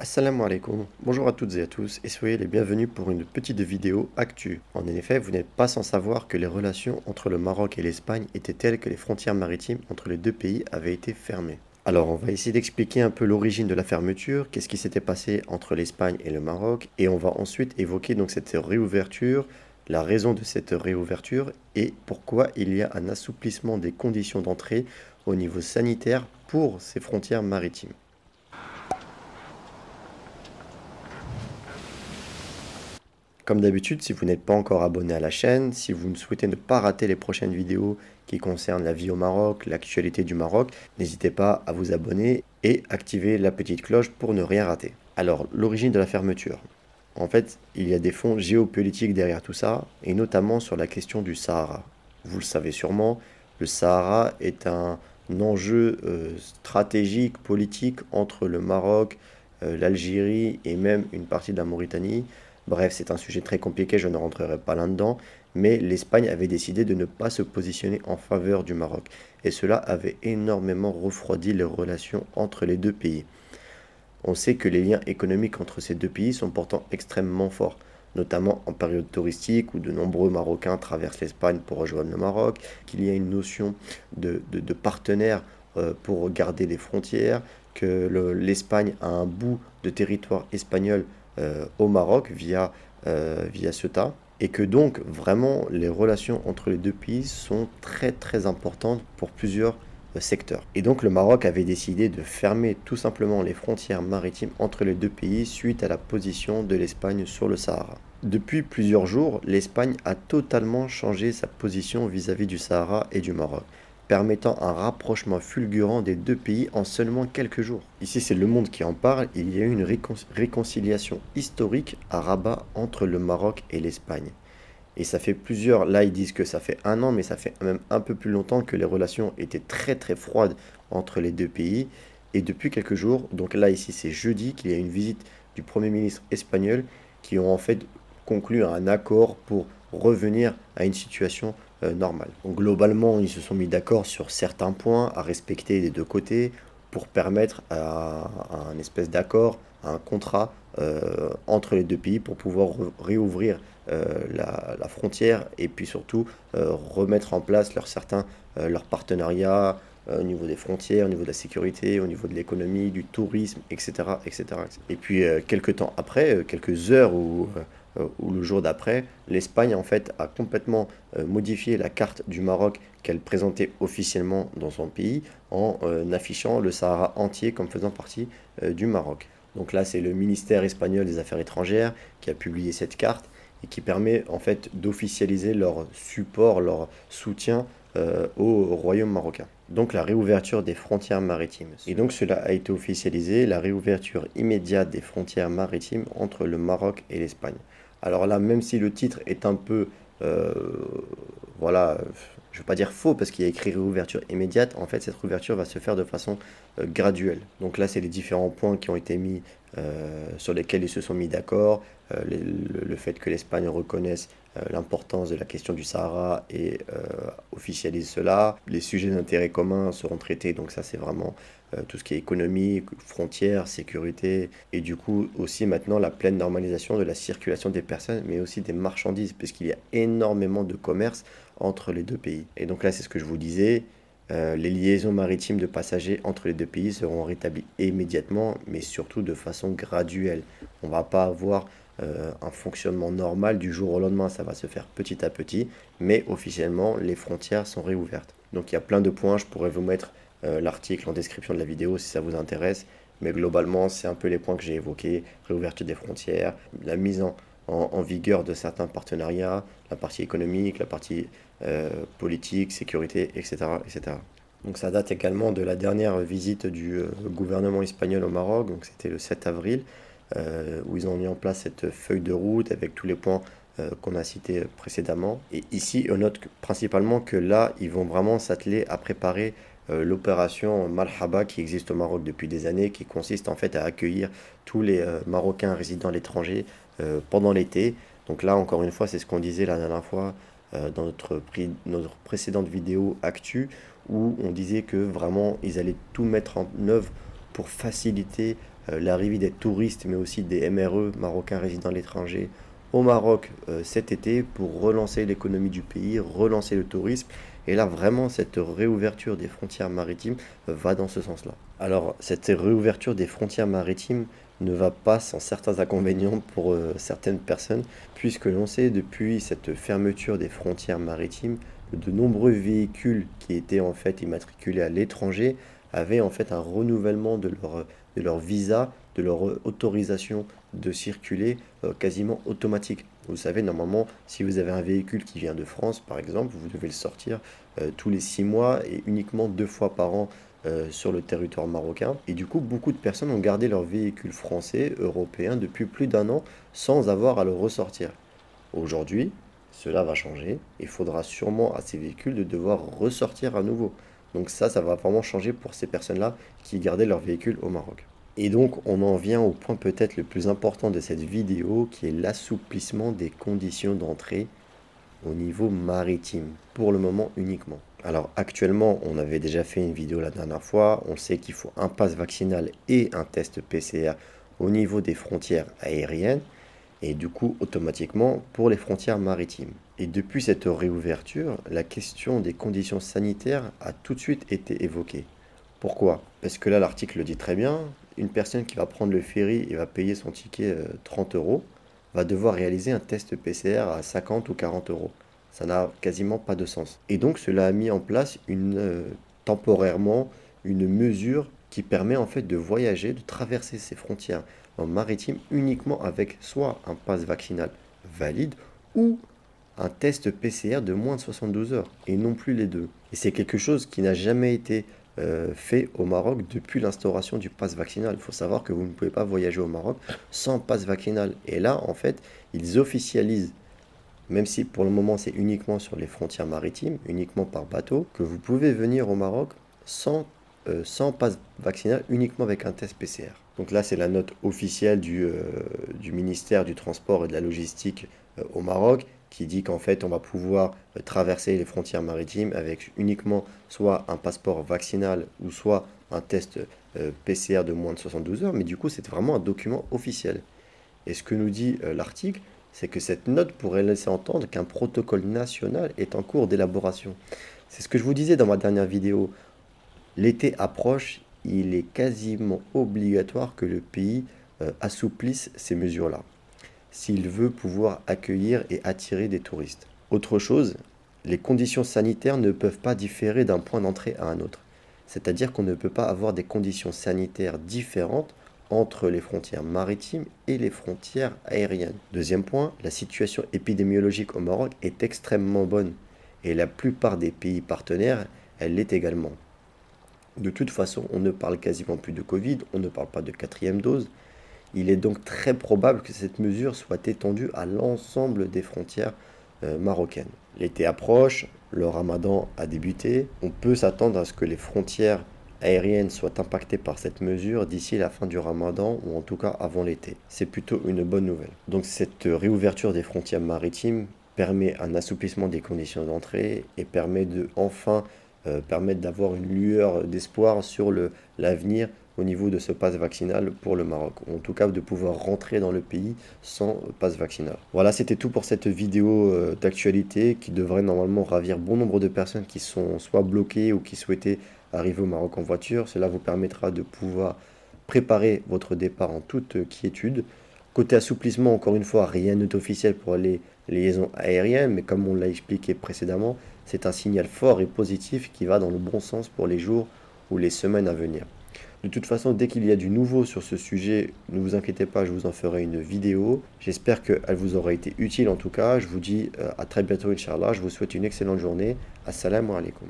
Assalamu alaikum, bonjour à toutes et à tous et soyez les bienvenus pour une petite vidéo actu. En effet, vous n'êtes pas sans savoir que les relations entre le Maroc et l'Espagne étaient telles que les frontières maritimes entre les deux pays avaient été fermées. Alors on va essayer d'expliquer un peu l'origine de la fermeture, qu'est-ce qui s'était passé entre l'Espagne et le Maroc, et on va ensuite évoquer donc cette réouverture, la raison de cette réouverture et pourquoi il y a un assouplissement des conditions d'entrée au niveau sanitaire pour ces frontières maritimes. Comme d'habitude, si vous n'êtes pas encore abonné à la chaîne, si vous ne souhaitez ne pas rater les prochaines vidéos qui concernent la vie au Maroc, l'actualité du Maroc, n'hésitez pas à vous abonner et activer la petite cloche pour ne rien rater. Alors, l'origine de la fermeture. En fait, il y a des fonds géopolitiques derrière tout ça, et notamment sur la question du Sahara. Vous le savez sûrement, le Sahara est un enjeu stratégique, politique entre le Maroc, l'Algérie et même une partie de la Mauritanie. Bref, c'est un sujet très compliqué, je ne rentrerai pas là-dedans, mais l'Espagne avait décidé de ne pas se positionner en faveur du Maroc, et cela avait énormément refroidi les relations entre les deux pays. On sait que les liens économiques entre ces deux pays sont pourtant extrêmement forts, notamment en période touristique où de nombreux Marocains traversent l'Espagne pour rejoindre le Maroc, qu'il y a une notion de partenaire pour garder les frontières, que l'Espagne a un bout de territoire espagnol au Maroc via Ceuta, et que donc vraiment les relations entre les deux pays sont très très importantes pour plusieurs secteurs. Et donc le Maroc avait décidé de fermer tout simplement les frontières maritimes entre les deux pays suite à la position de l'Espagne sur le Sahara. Depuis plusieurs jours, l'Espagne a totalement changé sa position vis-à-vis du Sahara et du Maroc, permettant un rapprochement fulgurant des deux pays en seulement quelques jours. Ici, c'est Le Monde qui en parle, il y a eu une réconciliation historique à Rabat entre le Maroc et l'Espagne. Et ça fait plusieurs, là ils disent que ça fait un an, mais ça fait même un peu plus longtemps que les relations étaient très très froides entre les deux pays. Et depuis quelques jours, donc là ici c'est jeudi, qu'il y a une visite du Premier ministre espagnol qui ont en fait conclu un accord pour revenir à une situation normale. Donc globalement, ils se sont mis d'accord sur certains points à respecter des deux côtés pour permettre à un espèce d'accord, à un contrat entre les deux pays pour pouvoir réouvrir la frontière et puis surtout remettre en place leurs partenariats au niveau des frontières, au niveau de la sécurité, au niveau de l'économie, du tourisme, etc., etc. Et puis quelques temps après, quelques heures ou le jour d'après, l'Espagne en fait a complètement modifié la carte du Maroc qu'elle présentait officiellement dans son pays en affichant le Sahara entier comme faisant partie du Maroc. Donc là, c'est le ministère espagnol des Affaires étrangères qui a publié cette carte et qui permet en fait d'officialiser leur support, leur soutien au royaume marocain. Donc la réouverture des frontières maritimes. Et donc cela a été officialisé, la réouverture immédiate des frontières maritimes entre le Maroc et l'Espagne. Alors là, même si le titre est un peu, voilà, je ne veux pas dire faux parce qu'il y a écrit réouverture immédiate, en fait cette réouverture va se faire de façon graduelle. Donc là, c'est les différents points qui ont été mis, sur lesquels ils se sont mis d'accord, le fait que l'Espagne reconnaisse l'importance de la question du Sahara et officialise cela. Les sujets d'intérêt commun seront traités, donc ça c'est vraiment tout ce qui est économie, frontières, sécurité, et du coup aussi maintenant la pleine normalisation de la circulation des personnes, mais aussi des marchandises, puisqu'il y a énormément de commerce entre les deux pays. Et donc là, c'est ce que je vous disais, les liaisons maritimes de passagers entre les deux pays seront rétablies immédiatement, mais surtout de façon graduelle. On ne va pas avoir un fonctionnement normal du jour au lendemain, ça va se faire petit à petit, mais officiellement, les frontières sont réouvertes. Donc il y a plein de points, je pourrais vous mettre l'article en description de la vidéo si ça vous intéresse, mais globalement, c'est un peu les points que j'ai évoqués, réouverture des frontières, la mise en vigueur de certains partenariats, la partie économique, la partie politique, sécurité, etc., etc. Donc ça date également de la dernière visite du gouvernement espagnol au Maroc, donc c'était le 7 avril, où ils ont mis en place cette feuille de route avec tous les points qu'on a cités précédemment. Et ici, on note principalement que là, ils vont vraiment s'atteler à préparer l'opération Marhaba qui existe au Maroc depuis des années, qui consiste en fait à accueillir tous les Marocains résidant à l'étranger pendant l'été. Donc là, encore une fois, c'est ce qu'on disait la dernière fois dans notre précédente vidéo Actu, où on disait que vraiment, ils allaient tout mettre en œuvre pour faciliter l'arrivée des touristes, mais aussi des MRE, Marocains résidant à l'étranger, au Maroc cet été pour relancer l'économie du pays, relancer le tourisme. Et là, vraiment, cette réouverture des frontières maritimes va dans ce sens-là. Alors, cette réouverture des frontières maritimes ne va pas sans certains inconvénients pour certaines personnes, puisque l'on sait depuis cette fermeture des frontières maritimes, de nombreux véhicules qui étaient en fait immatriculés à l'étranger avaient en fait un renouvellement de leur visa, de leur autorisation de circuler quasiment automatique. Vous savez, normalement, si vous avez un véhicule qui vient de France, par exemple, vous devez le sortir tous les 6 mois et uniquement 2 fois par an sur le territoire marocain. Et du coup, beaucoup de personnes ont gardé leur véhicule français, européen, depuis plus d'un an sans avoir à le ressortir. Aujourd'hui, cela va changer. Il faudra sûrement à ces véhicules de devoir ressortir à nouveau. Donc ça va vraiment changer pour ces personnes-là qui gardaient leur véhicule au Maroc. Et donc, on en vient au point peut-être le plus important de cette vidéo, qui est l'assouplissement des conditions d'entrée au niveau maritime, pour le moment uniquement. Alors actuellement, on avait déjà fait une vidéo la dernière fois, on sait qu'il faut un pass vaccinal et un test PCR au niveau des frontières aériennes, et du coup automatiquement pour les frontières maritimes. Et depuis cette réouverture, la question des conditions sanitaires a tout de suite été évoquée. Pourquoi? Parce que là l'article le dit très bien, une personne qui va prendre le ferry et va payer son ticket 30 € va devoir réaliser un test PCR à 50 ou 40 €. Ça n'a quasiment pas de sens. Et donc cela a mis en place temporairement une mesure qui permet en fait de voyager, de traverser ces frontières maritimes uniquement avec soit un pass vaccinal valide ou un test PCR de moins de 72 heures et non plus les deux. Et c'est quelque chose qui n'a jamais été fait au Maroc depuis l'instauration du pass vaccinal. Il faut savoir que vous ne pouvez pas voyager au Maroc sans pass vaccinal. Et là, en fait, ils officialisent, même si pour le moment c'est uniquement sur les frontières maritimes, uniquement par bateau, que vous pouvez venir au Maroc sans pass vaccinal, uniquement avec un test PCR. Donc là, c'est la note officielle du ministère du Transport et de la Logistique au Maroc, qui dit qu'en fait, on va pouvoir traverser les frontières maritimes avec uniquement soit un passeport vaccinal ou soit un test PCR de moins de 72 heures. Mais du coup, c'est vraiment un document officiel. Et ce que nous dit l'article, c'est que cette note pourrait laisser entendre qu'un protocole national est en cours d'élaboration. C'est ce que je vous disais dans ma dernière vidéo. L'été approche, il est quasiment obligatoire que le pays assouplisse ces mesures-là, s'il veut pouvoir accueillir et attirer des touristes. Autre chose, les conditions sanitaires ne peuvent pas différer d'un point d'entrée à un autre. C'est-à-dire qu'on ne peut pas avoir des conditions sanitaires différentes entre les frontières maritimes et les frontières aériennes. Deuxième point, la situation épidémiologique au Maroc est extrêmement bonne et la plupart des pays partenaires, elle l'est également. De toute façon, on ne parle quasiment plus de Covid, on ne parle pas de 4e dose. Il est donc très probable que cette mesure soit étendue à l'ensemble des frontières marocaines. L'été approche, le ramadan a débuté. On peut s'attendre à ce que les frontières aériennes soient impactées par cette mesure d'ici la fin du ramadan ou en tout cas avant l'été. C'est plutôt une bonne nouvelle. Donc cette réouverture des frontières maritimes permet un assouplissement des conditions d'entrée et permet de enfin permettre d'avoir une lueur d'espoir sur l'avenir au niveau de ce pass vaccinal pour le Maroc, ou en tout cas de pouvoir rentrer dans le pays sans pass vaccinal. Voilà, c'était tout pour cette vidéo d'actualité qui devrait normalement ravir bon nombre de personnes qui sont soit bloquées ou qui souhaitaient arriver au Maroc en voiture. Cela vous permettra de pouvoir préparer votre départ en toute quiétude. Côté assouplissement, encore une fois, rien n'est officiel pour les liaisons aériennes, mais comme on l'a expliqué précédemment, c'est un signal fort et positif qui va dans le bon sens pour les jours ou les semaines à venir. De toute façon, dès qu'il y a du nouveau sur ce sujet, ne vous inquiétez pas, je vous en ferai une vidéo. J'espère qu'elle vous aura été utile en tout cas. Je vous dis à très bientôt, Inch'Allah. Je vous souhaite une excellente journée. Assalamu alaikum.